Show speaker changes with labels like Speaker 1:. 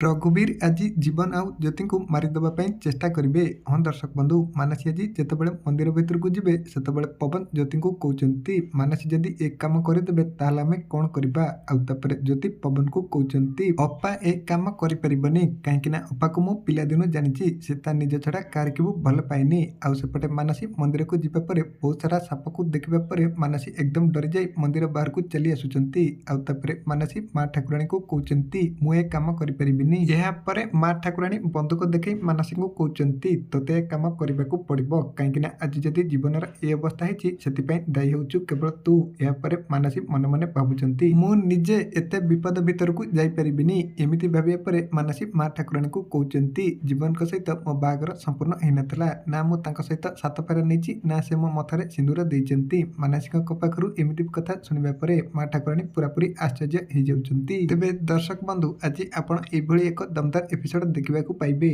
Speaker 1: रघुवीर आज जीवन आउ ज्योति को मारिदेवा चेष्टा करेंगे। हाँ दर्शक बंधु, मानसी आज जितेबाला मंदिर भितर को जीवे से पवन ज्योति को कहते मानसी जदि एक काम करदे ताल आम कौन करवा। आउे ज्योति पवन को कहते अपा एक काम करनी कहीं अपा को मो पिलादिन जानी से निज छड़ा कार की भल पाएनि। आउे मानसी मंदिर को जावापर बहुत सारा साप को देखा मानसी एकदम डरी जाए मंदिर बाहर को चली आसुंच। मानसी माँ ठाकुराणी को कहते मुझे काम कर यापर माँ ठाकुराणी बंधुक देखई मानसिंह कहते तोते काम करने को पड़ो कहीं आज जदि जीवन ये अवस्था है दायी हूँ केवल तू। यापर मानसी मन मन भावुंट मु निजे एते विपद भीतर को जापरिनी एमती भाविया पर मानसी माँ ठाकुराणी को कहते जीवन सहित मो बागर संपूर्ण होना ना मु सहित सात फेरा नहीं ना से मो मथारे सिंदूर देते। मानसिक पाखु एमती कथा शुणा पर माँ ठाकुराणी पूरापूरी आश्चर्य हो जाती। तेरे दर्शक बंधु आज आप एक दमदार एपिसोड देखा पाइबे।